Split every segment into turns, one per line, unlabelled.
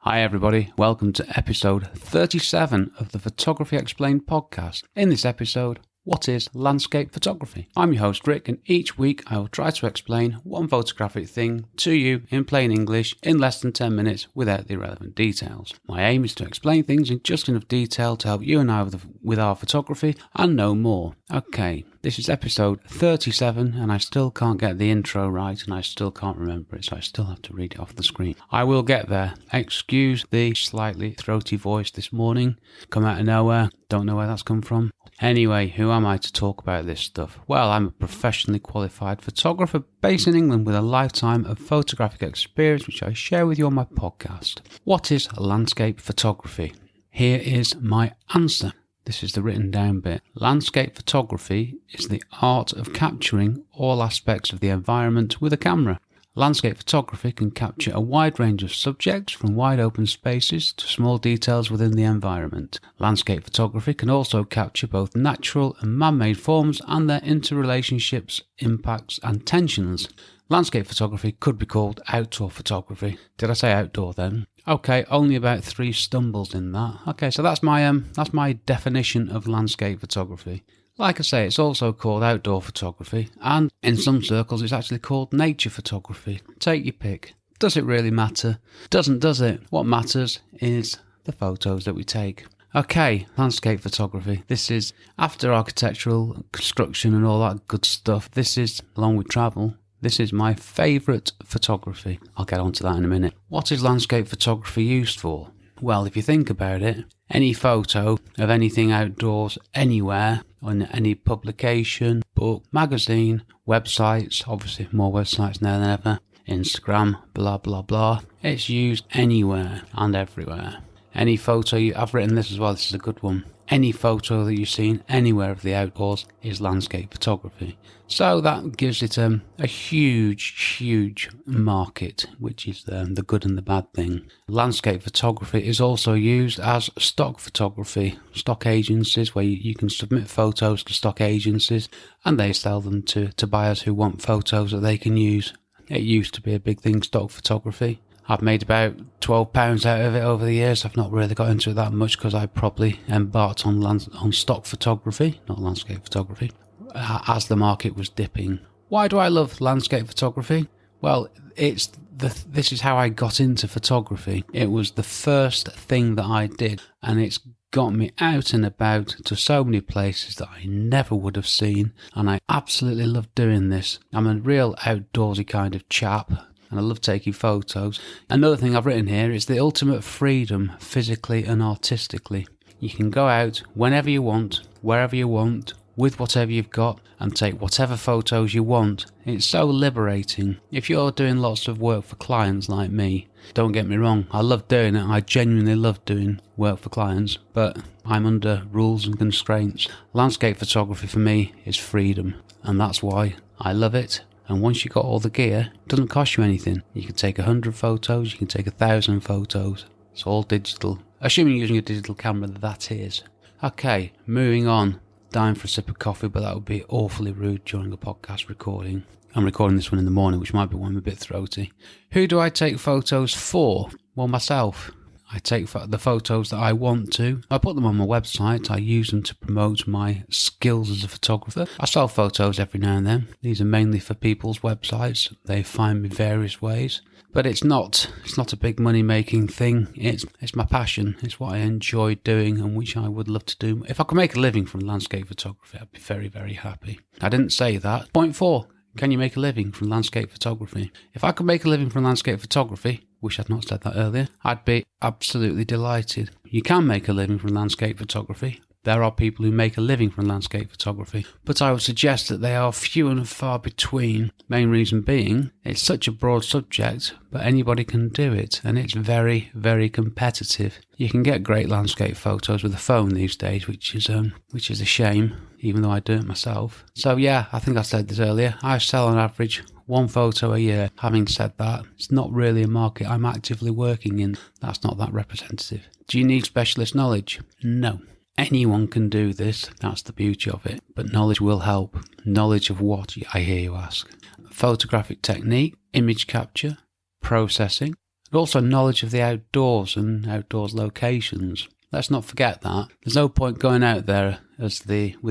Hi everybody, welcome to episode 37 of the Photography Explained podcast. In this episode, what is landscape photography? I'm your host Rick, and each week I will try to explain one photographic thing to you in plain English in less than 10 minutes without the irrelevant details. My aim is to explain things in just enough detail to help you and I with our photography and no more. Okay, this is episode 37 and I still can't get the intro right and I still can't remember it, so I still have to read it off the screen. I will get there. Excuse the slightly throaty voice this morning. Come out of nowhere. Don't know where that's come from. Anyway, who am I to talk about this stuff? Well, I'm a professionally qualified photographer based in England with a lifetime of photographic experience which I share with you on my podcast. What is landscape photography? Here is my answer. This is the written down bit. Landscape photography is the art of capturing all aspects of the environment with a camera. Landscape photography can capture a wide range of subjects from wide open spaces to small details within the environment. Landscape photography can also capture both natural and man-made forms and their interrelationships, impacts and tensions. Landscape photography could be called outdoor photography. Did I say outdoor then? Okay, only about 3 stumbles in that. Okay, so that's my definition of landscape photography. Like I say, it's also called outdoor photography, and in some circles it's actually called nature photography. Take your pick. Does it really matter? Doesn't, does it? What matters is the photos that we take. Okay, landscape photography. This is after architectural construction and all that good stuff. This is, along with travel, this is my favourite photography. I'll get onto that in a minute. What is landscape photography used for? Well, if you think about it, any photo of anything outdoors, anywhere, on any publication, book, magazine, websites, obviously more websites now than ever, Instagram, blah, blah, blah. It's used anywhere and everywhere. Any photo, I've written this as well, this is a good one. Any photo that you've seen anywhere of the outdoors is landscape photography. So that gives it a huge market, which is the good and the bad thing. Landscape photography is also used as stock photography. Stock agencies where you can submit photos to stock agencies and they sell them to buyers who want photos that they can use. It used to be a big thing, stock photography. I've made about £12 out of it over the years. I've not really got into it that much because I probably embarked on stock photography, not landscape photography, as the market was dipping. Why do I love landscape photography? Well, this is how I got into photography. It was the first thing that I did, and it's got me out and about to so many places that I never would have seen, and I absolutely love doing this. I'm a real outdoorsy kind of chap, and I love taking photos. Another thing I've written here is the ultimate freedom, physically and artistically. You can go out whenever you want, wherever you want, with whatever you've got, and take whatever photos you want. It's so liberating. If you're doing lots of work for clients like me, don't get me wrong, I love doing it. I genuinely love doing work for clients, but I'm under rules and constraints. Landscape photography for me is freedom, and that's why I love it. And once you've got all the gear, it doesn't cost you anything. You can take 100 photos, you can take 1,000 photos. It's all digital. Assuming you're using a digital camera, that is. Okay, moving on. Dying for a sip of coffee, but that would be awfully rude during a podcast recording. I'm recording this one in the morning, which might be why I'm a bit throaty. Who do I take photos for? Well, myself. I take the photos that I want to. I put them on my website. I use them to promote my skills as a photographer. I sell photos every now and then. These are mainly for people's websites. They find me various ways. But it's not a big money-making thing. It's my passion. It's what I enjoy doing and which I would love to do. If I could make a living from landscape photography, I'd be very, very happy. I didn't say that. Point 4. Can you make a living from landscape photography? If I could make a living from landscape photography, wish I'd not said that earlier, I'd be absolutely delighted. You can make a living from landscape photography. There are people who make a living from landscape photography, but I would suggest that they are few and far between. Main reason being, it's such a broad subject, but anybody can do it, and it's very, very competitive. You can get great landscape photos with a phone these days, which is a shame, even though I do it myself. So yeah, I think I said this earlier, I sell on average 1 photo a year. Having said that, it's not really a market I'm actively working in. That's not that representative. Do you need specialist knowledge? No. Anyone can do this, that's the beauty of it, but knowledge will help. Knowledge of what, I hear you ask? Photographic technique, image capture, processing, but also knowledge of the outdoors and outdoors locations. Let's not forget that. There's no point going out there with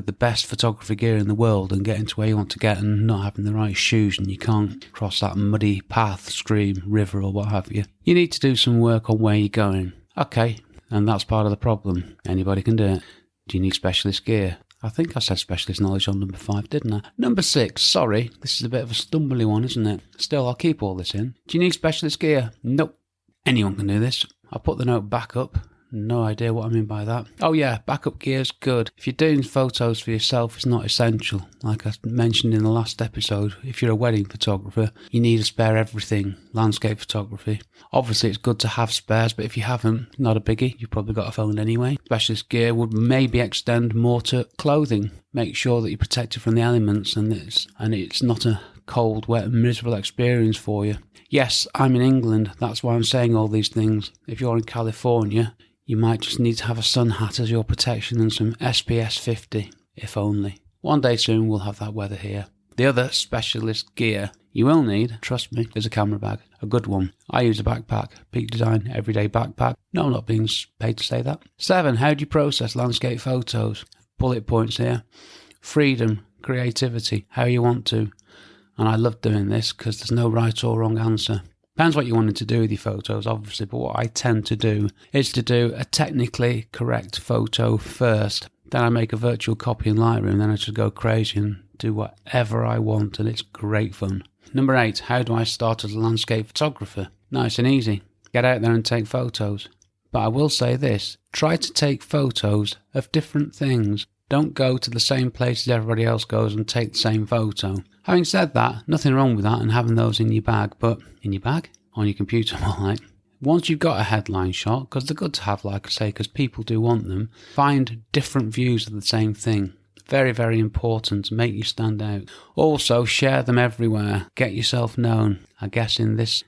the best photography gear in the world and getting to where you want to get and not having the right shoes, and you can't cross that muddy path, stream, river or what have you. You need to do some work on where you're going. Okay, and that's part of the problem. Anybody can do it. Do you need specialist gear? I think I said specialist knowledge on number 5, didn't I? Number 6, sorry, this is a bit of a stumbly one, isn't it? Still, I'll keep all this in. Do you need specialist gear? Nope. Anyone can do this. I'll put the note back up. No idea what I mean by that. Oh yeah, backup gear's good. If you're doing photos for yourself, it's not essential. Like I mentioned in the last episode, if you're a wedding photographer, you need a spare everything. Landscape photography. Obviously, it's good to have spares, but if you haven't, not a biggie. You've probably got a phone anyway. Specialist gear would maybe extend more to clothing. Make sure that you're protected from the elements and it's not a cold, wet, and miserable experience for you. Yes, I'm in England. That's why I'm saying all these things. If you're in California, you might just need to have a sun hat as your protection and some SPS 50, if only. One day soon we'll have that weather here. The other specialist gear you will need, trust me, is a camera bag. A good one. I use a backpack. Peak Design everyday backpack. No, I'm not being paid to say that. 7. How do you process landscape photos? Bullet points here. Freedom, creativity, how you want to. And I love doing this because there's no right or wrong answer. Depends what you wanted to do with your photos, obviously, but what I tend to do is to do a technically correct photo first. Then I make a virtual copy in Lightroom, then I just go crazy and do whatever I want, and it's great fun. Number 8, how do I start as a landscape photographer? Nice and easy. Get out there and take photos. But I will say this, try to take photos of different things. Don't go to the same places everybody else goes and take the same photo. Having said that, nothing wrong with that and having those in your bag, but in your bag? On your computer, more like. Once you've got a headline shot, because they're good to have, like I say, because people do want them, find different views of the same thing. Very, very important to make you stand out. Also, share them everywhere. Get yourself known. I guess in this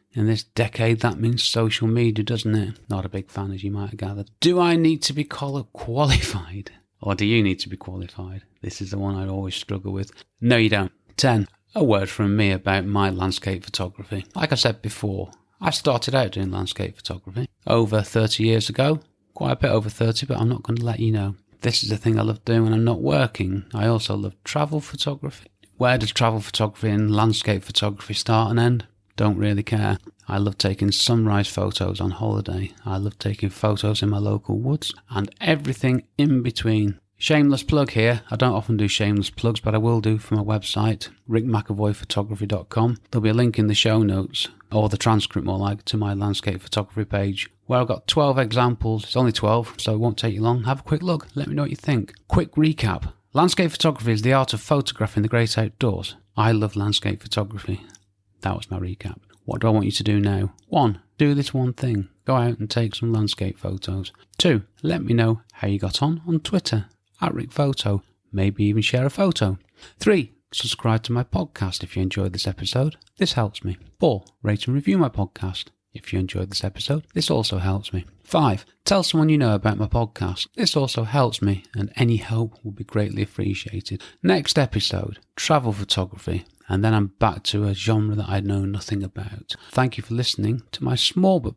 decade, that means social media, doesn't it? Not a big fan, as you might have gathered. Do I need to be qualified? Or do you need to be qualified? This is the one I always struggle with. No, you don't. 10. A word from me about my landscape photography. Like I said before, I started out doing landscape photography over 30 years ago. Quite a bit over 30, but I'm not going to let you know. This is the thing I love doing when I'm not working. I also love travel photography. Where does travel photography and landscape photography start and end? Don't really care. I love taking sunrise photos on holiday. I love taking photos in my local woods and everything in between. Shameless plug here. I don't often do shameless plugs, but I will do for my website, rickmcavoyphotography.com. There'll be a link in the show notes, or the transcript more like, to my landscape photography page, where I've got 12 examples. It's only 12, so it won't take you long. Have a quick look. Let me know what you think. Quick recap. Landscape photography is the art of photographing the great outdoors. I love landscape photography. That was my recap. What do I want you to do now? 1. Do this one thing. Go out and take some landscape photos. 2. Let me know how you got on Twitter. @RickPhoto. Maybe even share a photo. 3. Subscribe to my podcast if you enjoyed this episode. This helps me. 4. Rate and review my podcast. If you enjoyed this episode, this also helps me. 5. Tell someone you know about my podcast. This also helps me, and any help will be greatly appreciated. Next episode, travel photography. And then I'm back to a genre that I know nothing about. Thank you for listening to my small but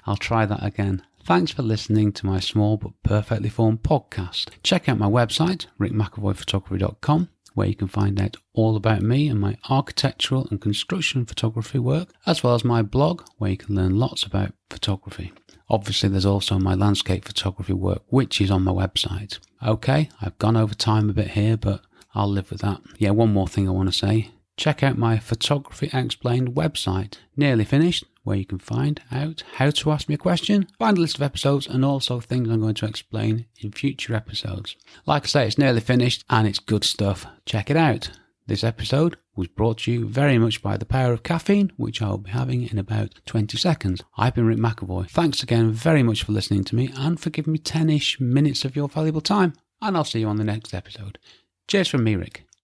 I'll try that again. Thanks for listening to my small but perfectly formed podcast. Check out my website, rickmcavoyphotography.com, where you can find out all about me and my architectural and construction photography work, as well as my blog, where you can learn lots about photography. Obviously, there's also my landscape photography work, which is on my website. Okay, I've gone over time a bit here, but I'll live with that. Yeah, one more thing I want to say. Check out my Photography Explained website. Nearly finished, where you can find out how to ask me a question, find a list of episodes, and also things I'm going to explain in future episodes. Like I say, it's nearly finished and it's good stuff. Check it out. This episode was brought to you very much by the power of caffeine, which I'll be having in about 20 seconds. I've been Rick McEvoy. Thanks again very much for listening to me and for giving me 10-ish minutes of your valuable time. And I'll see you on the next episode. Cheers from me, Rick.